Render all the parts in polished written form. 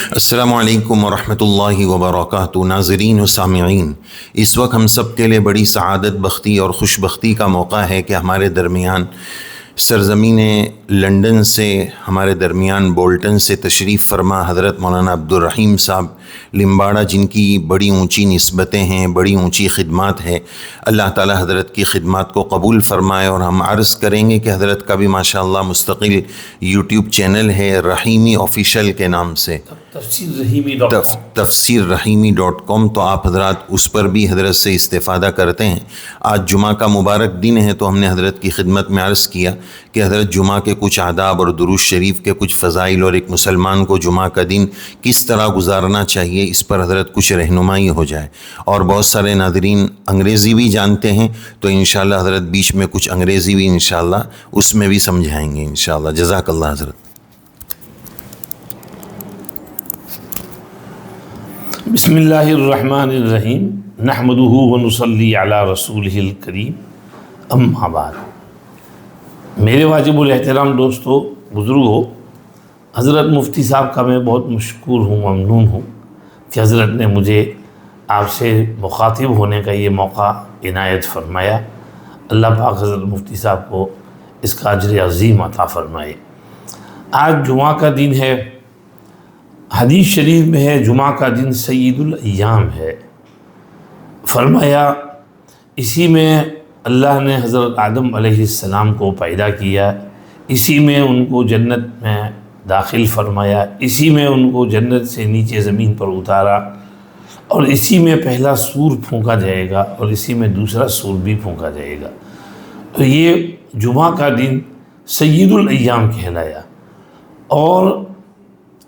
السلام علیکم ورحمۃ اللہ وبرکاتہ۔ ناظرین و سامعین، اس وقت ہم سب کے لیے بڑی سعادت، بختی اور خوش بختی کا موقع ہے کہ ہمارے درمیان سرزمین لندن سے، ہمارے درمیان بولٹن سے تشریف فرما حضرت مولانا عبدالرحیم صاحب لمباڑا، جن کی بڑی اونچی نسبتیں ہیں، بڑی اونچی خدمات ہے۔ اللہ تعالی حضرت کی خدمات کو قبول فرمائے۔ اور ہم عرض کریں گے کہ حضرت کا بھی ماشاءاللہ مستقل یوٹیوب چینل ہے رحیمی آفیشیل کے نام سے، تفسیررحیمی.com، تو آپ حضرات اس پر بھی حضرت سے استفادہ کرتے ہیں۔ آج جمعہ کا مبارک دن ہے، تو ہم نے حضرت کی خدمت میں عرض کیا کہ حضرت جمعہ کے کچھ آداب اور درود شریف کے کچھ فضائل، اور ایک مسلمان کو جمعہ کا دن کس طرح گزارنا چاہیے، اس پر حضرت کچھ رہنمائی ہو جائے۔ اور بہت سارے ناظرین انگریزی بھی جانتے ہیں، تو انشاءاللہ حضرت بیچ میں کچھ انگریزی بھی انشاءاللہ اس میں بھی سمجھائیں گے انشاءاللہ۔ جزاک اللہ حضرت۔ بسم اللہ الرحمن الرحیم، نحمدہ ونصلی علی رسولہ الکریم، اما بعد۔ میرے واجب الاحترام دوستو، بزرگو، حضرت مفتی صاحب کا میں بہت مشکور ہوں، ممنون ہوں کہ حضرت نے مجھے آپ سے مخاطب ہونے کا یہ موقع عنایت فرمایا۔ اللہ پاک حضرت مفتی صاحب کو اس کا اجر عظیم عطا فرمائے۔ آج جمعہ کا دن ہے، حدیث شریف میں ہے جمعہ کا دن سید الایام ہے۔ فرمایا اسی میں اللہ نے حضرت آدم علیہ السلام کو پیدا کیا، اسی میں ان کو جنت میں داخل فرمایا، اسی میں ان کو جنت سے نیچے زمین پر اتارا، اور اسی میں پہلا سور پھونکا جائے گا اور اسی میں دوسرا سور بھی پھونکا جائے گا۔ تو یہ جمعہ کا دن سید الایام کہلایا۔ اور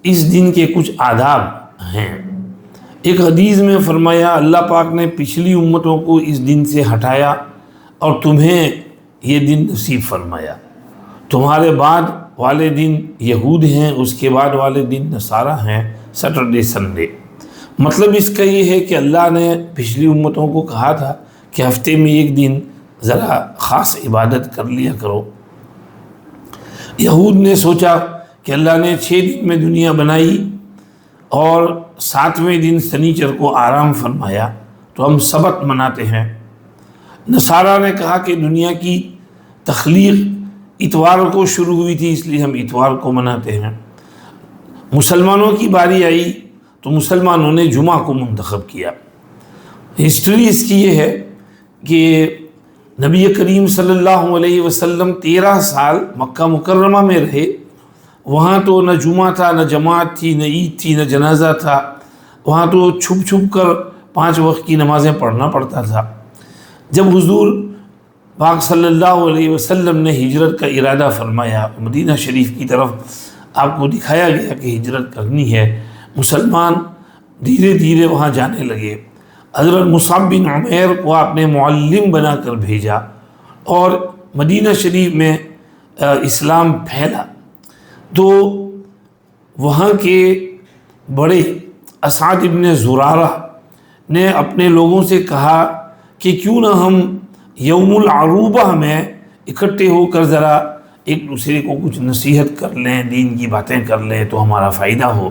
اس دن کے کچھ آداب ہیں۔ ایک حدیث میں فرمایا اللہ پاک نے پچھلی امتوں کو اس دن سے ہٹایا اور تمہیں یہ دن نصیب فرمایا۔ تمہارے بعد والے دن یہود ہیں، اس کے بعد والے دن نصارہ ہیں، سیٹرڈے سنڈے۔ مطلب اس کا یہ ہے کہ اللہ نے پچھلی امتوں کو کہا تھا کہ ہفتے میں ایک دن ذرا خاص عبادت کر لیا کرو۔ یہود نے سوچا کہ اللہ نے 6 دن میں دنیا بنائی اور 7ویں دن سنیچر کو آرام فرمایا، تو ہم سبت مناتے ہیں۔ نصارہ نے کہا کہ دنیا کی تخلیق اتوار کو شروع ہوئی تھی، اس لیے ہم اتوار کو مناتے ہیں۔ مسلمانوں کی باری آئی تو مسلمانوں نے جمعہ کو منتخب کیا۔ ہسٹری اس کی یہ ہے کہ نبی کریم صلی اللہ علیہ وسلم 13 سال مکہ مکرمہ میں رہے۔ وہاں تو نہ جمعہ تھا، نہ جماعت تھی، نہ عید تھی، نہ جنازہ تھا۔ وہاں تو چھپ چھپ کر 5 وقت کی نمازیں پڑھنا پڑتا تھا۔ جب حضور پاک صلی اللہ علیہ وسلم نے ہجرت کا ارادہ فرمایا، مدینہ شریف کی طرف آپ کو دکھایا گیا کہ ہجرت کرنی ہے، مسلمان دھیرے دھیرے وہاں جانے لگے۔ حضرت مصعب بن عمیر کو آپ نے معلم بنا کر بھیجا، اور مدینہ شریف میں اسلام پھیلا۔ تو وہاں کے بڑے اسعد ابن زرارہ نے اپنے لوگوں سے کہا کہ کیوں نہ ہم یوم العروبہ میں اکٹھے ہو کر ذرا ایک دوسرے کو کچھ نصیحت کر لیں، دین کی باتیں کر لیں تو ہمارا فائدہ ہو۔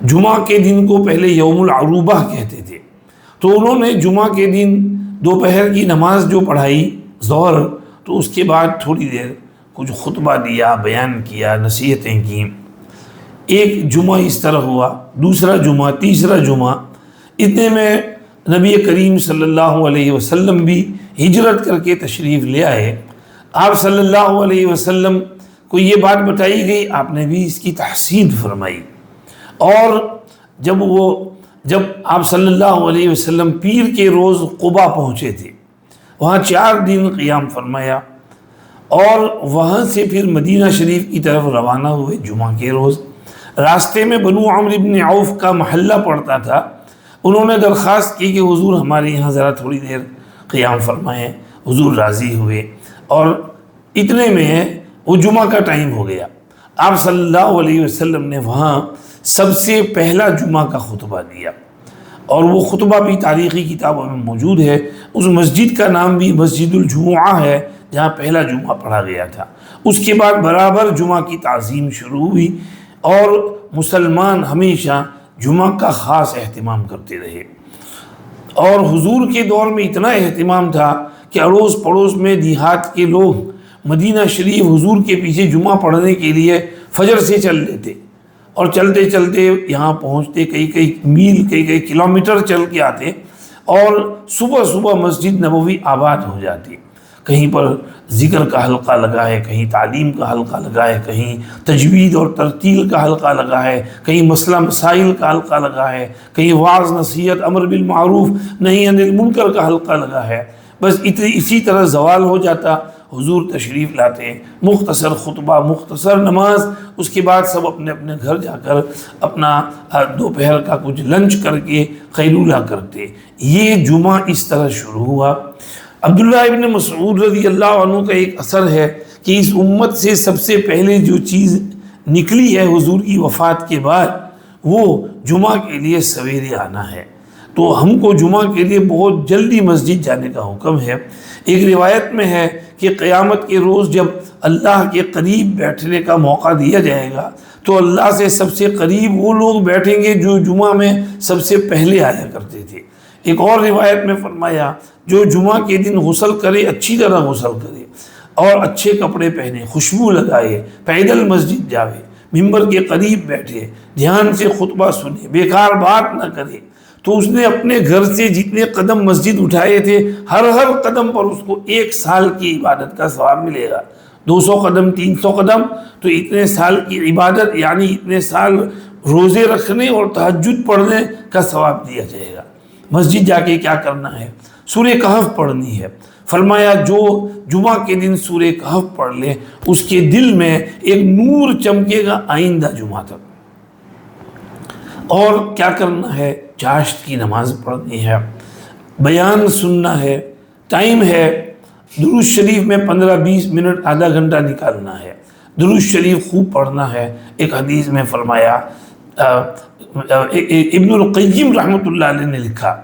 جمعہ کے دن کو پہلے یوم العروبہ کہتے تھے، تو انہوں نے جمعہ کے دن دوپہر کی نماز جو پڑھائی ظہر، تو اس کے بعد تھوڑی دیر کچھ خطبہ دیا، بیان کیا، نصیحتیں کیں۔ ایک جمعہ اس طرح ہوا، دوسرا جمعہ، تیسرا جمعہ۔ اتنے میں نبی کریم صلی اللہ علیہ وسلم بھی ہجرت کر کے تشریف لے آئے۔ آپ صلی اللہ علیہ وسلم کو یہ بات بتائی گئی، آپ نے بھی اس کی تحسین فرمائی۔ اور جب آپ صلی اللہ علیہ وسلم پیر کے روز قبا پہنچے تھے، وہاں 4 دن قیام فرمایا، اور وہاں سے پھر مدینہ شریف کی طرف روانہ ہوئے جمعہ کے روز۔ راستے میں بنو عمرو بن عوف کا محلہ پڑتا تھا، انہوں نے درخواست کی کہ حضور ہمارے یہاں ذرا تھوڑی دیر قیام فرمائیں۔ حضور راضی ہوئے، اور اتنے میں وہ جمعہ کا ٹائم ہو گیا۔ آپ صلی اللہ علیہ وسلم نے وہاں سب سے پہلا جمعہ کا خطبہ دیا، اور وہ خطبہ بھی تاریخی کتابوں میں موجود ہے۔ اس مسجد کا نام بھی مسجد الجمعہ ہے جہاں پہلا جمعہ پڑھا گیا تھا۔ اس کے بعد برابر جمعہ کی تعظیم شروع ہوئی، اور مسلمان ہمیشہ جمعہ کا خاص اہتمام کرتے رہے، اور حضور کے دور میں اتنا اہتمام تھا کہ اڑوس پڑوس میں دیہات کے لوگ مدینہ شریف حضور کے پیچھے جمعہ پڑھنے کے لیے فجر سے چل لیتے، اور چلتے چلتے یہاں پہنچتے، کئی میل کئی کلومیٹر چل کے آتے، اور صبح صبح مسجد نبوی آباد ہو جاتی۔ کہیں پر ذکر کا حلقہ لگا ہے، کہیں تعلیم کا حلقہ لگا ہے، کہیں تجوید اور ترتیل کا حلقہ لگا ہے، کہیں مسئلہ مسائل کا حلقہ لگا ہے، کہیں واعظ نصیحت امر بالمعروف نہی عن المنکر کا حلقہ لگا ہے۔ بس اسی طرح زوال ہو جاتا، حضور تشریف لاتے، مختصر خطبہ، مختصر نماز، اس کے بعد سب اپنے اپنے گھر جا کر اپنا دوپہر کا کچھ لنچ کر کے قیلولہ کرتے۔ یہ جمعہ اس طرح شروع ہوا۔ عبداللہ ابن مسعود رضی اللہ عنہ کا ایک اثر ہے کہ اس امت سے سب سے پہلے جو چیز نکلی ہے حضور کی وفات کے بعد، وہ جمعہ کے لیے سویرے آنا ہے۔ تو ہم کو جمعہ کے لیے بہت جلدی مسجد جانے کا حکم ہے۔ ایک روایت میں ہے کہ قیامت کے روز جب اللہ کے قریب بیٹھنے کا موقع دیا جائے گا تو اللہ سے سب سے قریب وہ لوگ بیٹھیں گے جو جمعہ میں سب سے پہلے آیا کرتے تھے۔ ایک اور روایت میں فرمایا جو جمعہ کے دن غسل کرے، اچھی طرح غسل کرے اور اچھے کپڑے پہنے، خوشبو لگائے، پیدل مسجد جاوے، ممبر کے قریب بیٹھے، دھیان سے خطبہ سنے، بیکار بات نہ کرے، تو اس نے اپنے گھر سے جتنے قدم مسجد اٹھائے تھے ہر قدم پر اس کو 1 سال کی عبادت کا ثواب ملے گا۔ 200 قدم، 300 قدم، تو اتنے سال کی عبادت، یعنی اتنے سال روزے رکھنے اور تہجد پڑھنے کا ثواب دیا جائے گا۔ مسجد جا کے کیا کرنا ہے؟ سورہ کہف پڑھنی ہے۔ فرمایا جو جمعہ کے دن سورہ کہف پڑھ لے اس کے دل میں ایک نور چمکے گا آئندہ جمعہ تک۔ اور کیا کرنا ہے؟ چاشت کی نماز پڑھنی ہے، بیان سننا ہے، ٹائم ہے، درود شریف میں 15-20 منٹ، آدھا گھنٹہ نکالنا ہے، درود شریف خوب پڑھنا ہے۔ ایک حدیث میں فرمایا، ابن القیم رحمۃ اللہ علیہ نے لکھا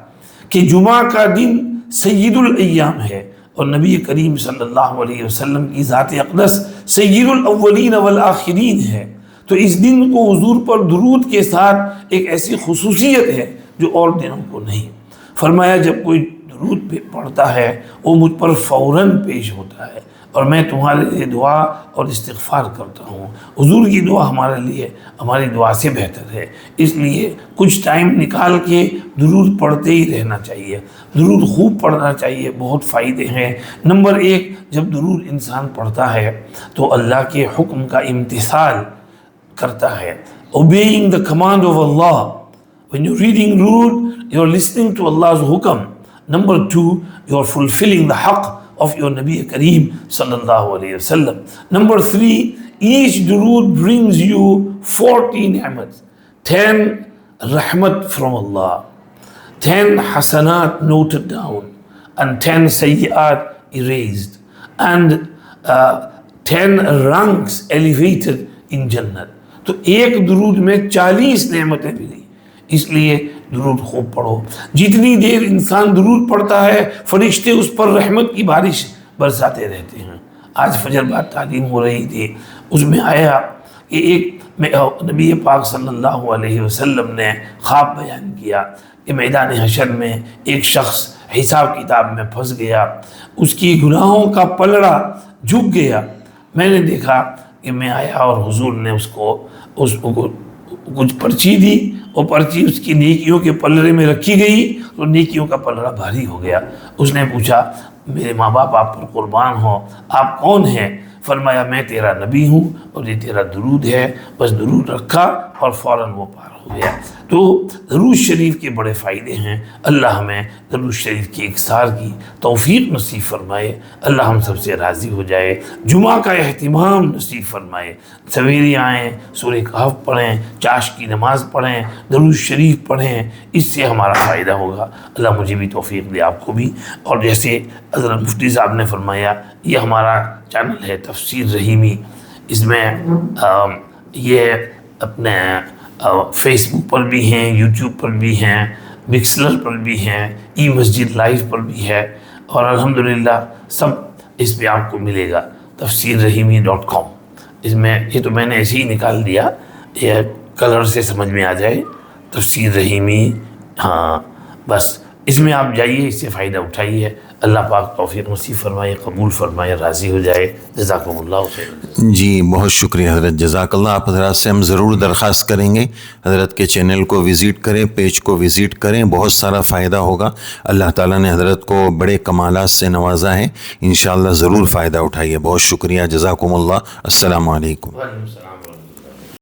کہ جمعہ کا دن سید الایام ہے، اور نبی کریم صلی اللہ علیہ وسلم کی ذات اقدس سید الاولین والآخرین ہے، تو اس دن کو حضور پر درود کے ساتھ ایک ایسی خصوصیت ہے جو اور دنوں کو نہیں۔ فرمایا جب کوئی درود پہ پڑھتا ہے وہ مجھ پر فوراً پیش ہوتا ہے، اور میں تمہارے لیے دعا اور استغفار کرتا ہوں۔ حضور کی دعا ہمارے لیے ہماری دعا سے بہتر ہے، اس لیے کچھ ٹائم نکال کے درود پڑھتے ہی رہنا چاہیے، درود خوب پڑھنا چاہیے، بہت فائدے ہیں۔ نمبر 1، جب درود انسان پڑھتا ہے تو اللہ کے حکم کا امتثال کرتا ہے، obeying the command of Allah. When you're reading درود, you're listening to Allah's حکم. Number 2, you're fulfilling the haqq of your Nabi Kareem sallallahu alayhi wa sallam. Number 3, each durood brings you 40 ni'mats, 10 rahmat from Allah, 10 hasanat noted down, and 10 sayyi'at erased, and 10 ranks elevated in Jannat. تو ایک درود میں 40 نعمتیں ملی، اس لیے درود خوب پڑھو۔ جتنی دیر انسان درود پڑھتا ہے فرشتے اس پر رحمت کی بارش برساتے رہتے ہیں۔ آج فجر بعد تعلیم ہو رہی تھی، اس میں آیا کہ ایک نبی پاک صلی اللہ علیہ وسلم نے خواب بیان کیا کہ میدان حشر میں ایک شخص حساب کتاب میں پھنس گیا، اس کی گناہوں کا پلڑا جھک گیا۔ میں نے دیکھا کہ میں آیا اور حضور نے اس کو کچھ پرچی دی، وہ پرچی اس کی نیکیوں کے پلڑے میں رکھی گئی تو نیکیوں کا پلڑا بھاری ہو گیا۔ اس نے پوچھا میرے ماں باپ آپ پر قربان ہوں، آپ کون ہیں؟ فرمایا میں تیرا نبی ہوں اور یہ تیرا درود ہے۔ بس درود رکھا اور فوراً وہ پار ہو گیا۔ تو درود شریف کے بڑے فائدے ہیں۔ اللہ ہمیں درود شریف کی اکثار کی توفیق نصیب فرمائے، اللہ ہم سب سے راضی ہو جائے، جمعہ کا اہتمام نصیب فرمائے، سویرے آئیں، سورہ کہف پڑھیں، چاشت کی نماز پڑھیں، درود شریف پڑھیں، اس سے ہمارا فائدہ ہوگا۔ اللہ مجھے بھی توفیق دے، آپ کو بھی۔ اور جیسے حضرت مفتی صاحب نے فرمایا، یہ ہمارا چینل ہے تفسیر رحیمی، اس میں یہ اپنے فیس بک پر بھی ہیں، یوٹیوب پر بھی ہیں، مکسلر پر بھی ہیں، ای مسجد لائیو پر بھی ہے، اور الحمدللہ سب اس پہ آپ کو ملے گا، تفسیررحیمی.com۔ اس میں یہ تو میں نے ایسے ہی نکال دیا، یہ کلر سے سمجھ میں آ جائے تفسیر رحیمی، ہاں بس اس میں آپ جائیے، اس سے فائدہ اٹھائیے. اللہ پاک توفیق نصیب فرمائے، قبول فرمائے، راضی ہو جائے. جزاکم اللہ خیر. جی بہت شکریہ حضرت، جزاک اللہ. آپ حضرات سے ہم ضرور درخواست کریں گے حضرت کے چینل کو وزٹ کریں، پیج کو وزٹ کریں، بہت سارا فائدہ ہوگا. اللہ تعالیٰ نے حضرت کو بڑے کمالات سے نوازا ہے، انشاءاللہ ضرور فائدہ اٹھائیے. بہت شکریہ، جزاکم اللہ. السلام علیکم. وعلیکم السلام.